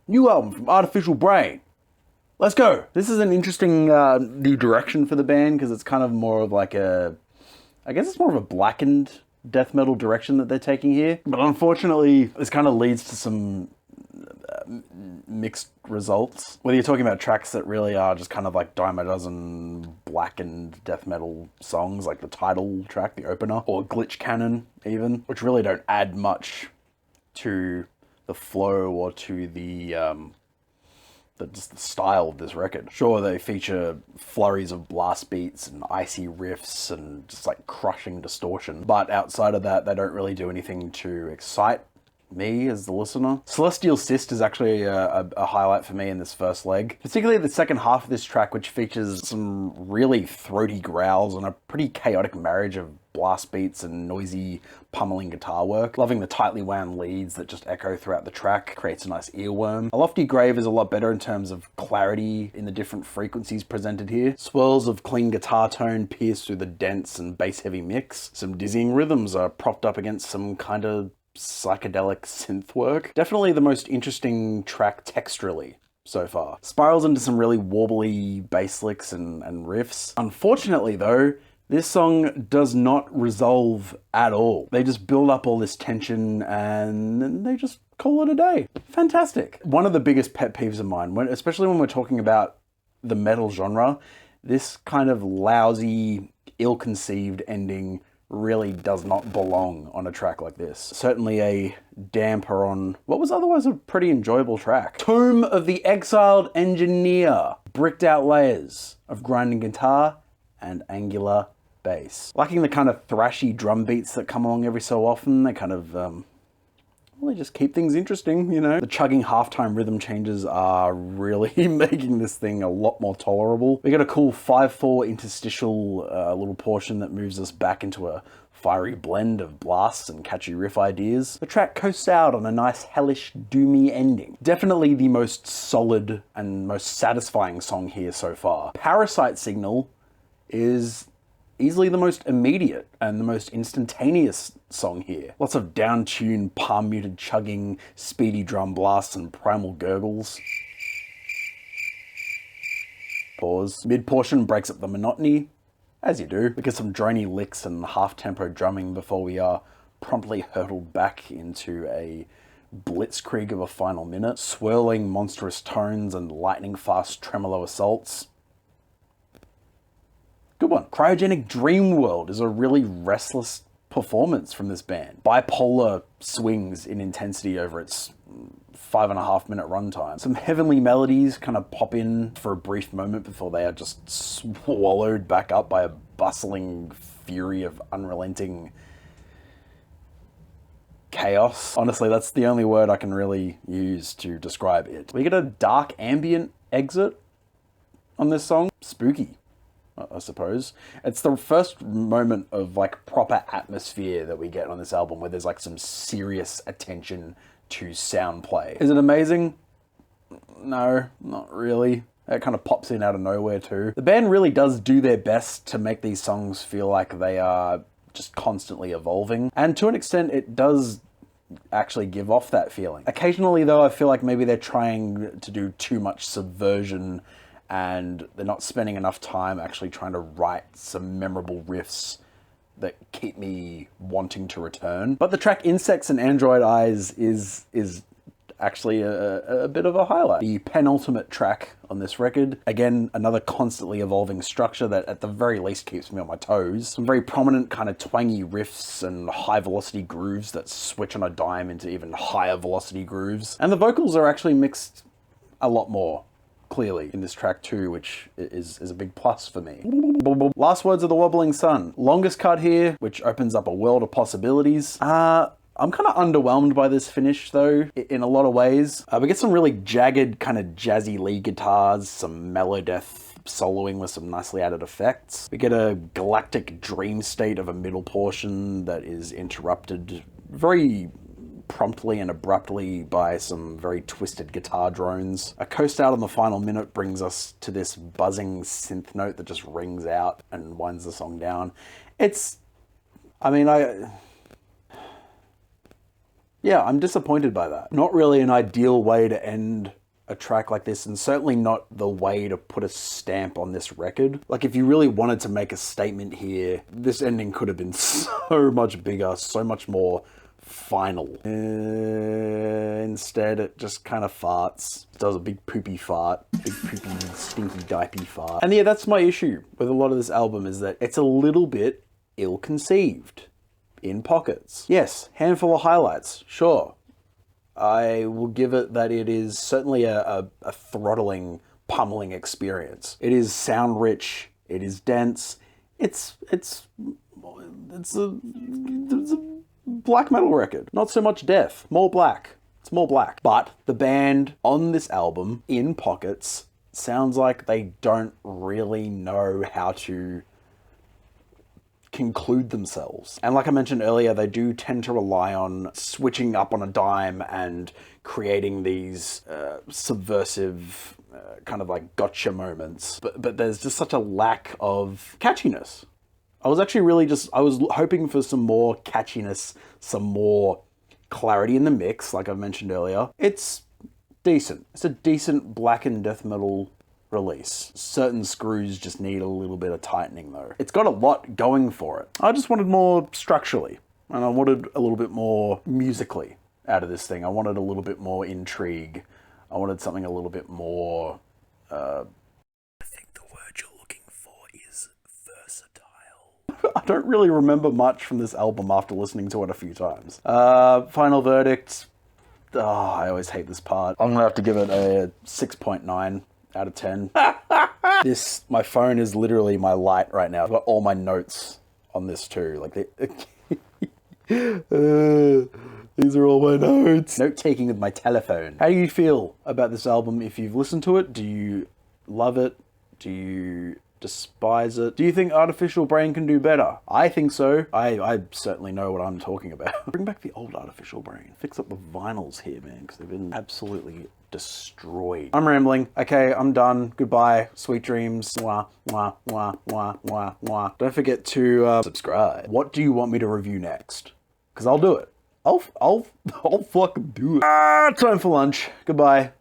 New album from Artificial Brain. Let's go. This is an interesting new direction for the band because it's kind of more of like a, I guess it's more of a blackened death metal direction that they're taking here. But unfortunately, this kind of leads to some mixed results. Whether you're talking about tracks that really are just kind of like dime a dozen blackened death metal songs, like the title track, the opener, or Glitch Cannon even, which really don't add much to the flow or to the just the style of this record. Sure, they feature flurries of blast beats and icy riffs and just like crushing distortion, but outside of that, they don't really do anything to excite me as the listener. Celestial Cyst is actually a highlight for me in this first leg, particularly the second half of this track, which features some really throaty growls and a pretty chaotic marriage of blast beats and noisy pummeling guitar work. Loving the tightly wound leads that just echo throughout the track, creates a nice earworm. A Lofty Grave is a lot better in terms of clarity in the different frequencies presented here. Swirls of clean guitar tone pierce through the dense and bass heavy mix. Some dizzying rhythms are propped up against some kind of psychedelic synth work. Definitely the most interesting track texturally so far. Spirals into some really wobbly bass licks and riffs. Unfortunately though, this song does not resolve at all. They just build up all this tension and then they just call it a day. Fantastic. One of the biggest pet peeves of mine, especially when we're talking about the metal genre, this kind of lousy, ill-conceived ending really does not belong on a track like this. Certainly a damper on what was otherwise a pretty enjoyable track. Tome of the Exiled Engineer. Bricked out layers of grinding guitar and angular bass. Lacking the kind of thrashy drum beats that come along every so often, they kind of, well, they just keep things interesting, you know? The chugging halftime rhythm changes are really making this thing a lot more tolerable. We got a cool 5/4 interstitial little portion that moves us back into a fiery blend of blasts and catchy riff ideas. The track coasts out on a nice hellish, doomy ending. Definitely the most solid and most satisfying song here so far. Parasite Signal is easily the most immediate and the most instantaneous song here. Lots of down-tuned, palm-muted chugging, speedy drum blasts and primal gurgles. Pause. Mid-portion breaks up the monotony, as you do. We get some drony licks and half-tempo drumming before we are promptly hurtled back into a blitzkrieg of a final minute. Swirling monstrous tones and lightning-fast tremolo assaults. Good one. Cryogenic Dream World is a really restless performance from this band. Bipolar swings in intensity over its 5.5 minute runtime. Some heavenly melodies kind of pop in for a brief moment before they are just swallowed back up by a bustling fury of unrelenting chaos. Honestly, that's the only word I can really use to describe it. We get a dark ambient exit on this song. Spooky, I suppose. It's the first moment of like proper atmosphere that we get on this album where there's like some serious attention to sound play. Is it amazing? No, not really. It kind of pops in out of nowhere too. The band really does do their best to make these songs feel like they are just constantly evolving. And to an extent, it does actually give off that feeling. Occasionally though, I feel like maybe they're trying to do too much subversion and they're not spending enough time actually trying to write some memorable riffs that keep me wanting to return. But the track Insects and Android Eyes is actually a bit of a highlight. The penultimate track on this record, again, another constantly evolving structure that at the very least keeps me on my toes. Some very prominent kind of twangy riffs and high velocity grooves that switch on a dime into even higher velocity grooves. And the vocals are actually mixed a lot more clearly in this track too, which is a big plus for me. Last Words of the Wobbling Sun. Longest cut here, which opens up a world of possibilities. I'm kind of underwhelmed by this finish though, in a lot of ways. We get some really jagged kind of jazzy lead guitars, some melodeath soloing with some nicely added effects. We get a galactic dream state of a middle portion that is interrupted very promptly and abruptly by some very twisted guitar drones. A coast out on the final minute brings us to this buzzing synth note that just rings out and winds the song down. Yeah, I'm disappointed by that. Not really an ideal way to end a track like this, and certainly not the way to put a stamp on this record. Like, if you really wanted to make a statement here, this ending could have been so much bigger, so much more final. Instead, it just kind of farts. It does a big poopy fart. Big poopy, stinky, diaper fart. And yeah, that's my issue with a lot of this album, is that it's a little bit ill-conceived in pockets. Yes, handful of highlights, sure. I will give it that it is certainly a throttling, pummeling experience. It is sound rich, it is dense, it's a black metal record. Not so much death, more black. It's more black. But the band on this album, in pockets, sounds like they don't really know how to conclude themselves. And like I mentioned earlier, they do tend to rely on switching up on a dime and creating these subversive kind of like gotcha moments. But there's just such a lack of catchiness. I was actually really I was hoping for some more catchiness, some more clarity in the mix, like I mentioned earlier. It's decent. It's a decent blackened death metal release. Certain screws just need a little bit of tightening though. It's got a lot going for it. I just wanted more structurally, and I wanted a little bit more musically out of this thing. I wanted a little bit more intrigue. I wanted something a little bit more, I think the word you're looking for is versatile. I don't really remember much from this album after listening to it a few times. Final verdict. Oh, I always hate this part. I'm gonna have to give it a 6.9 out of 10. My phone is literally my light right now. I've got all my notes on this too. Like, these are all my notes. Note-taking with my telephone. How do you feel about this album if you've listened to it? Do you love it? Do you despise it? Do you think Artificial Brain can do better? I think so. I certainly know what I'm talking about. Bring back the old Artificial Brain. Fix up the vinyls here, man, because they've been absolutely destroyed. I'm rambling. Okay, I'm done. Goodbye. Sweet dreams. Mwah, mwah, mwah, mwah, mwah, mwah. Don't forget to subscribe. What do you want me to review next? Because I'll do it. I'll fucking do it. Time for lunch. Goodbye.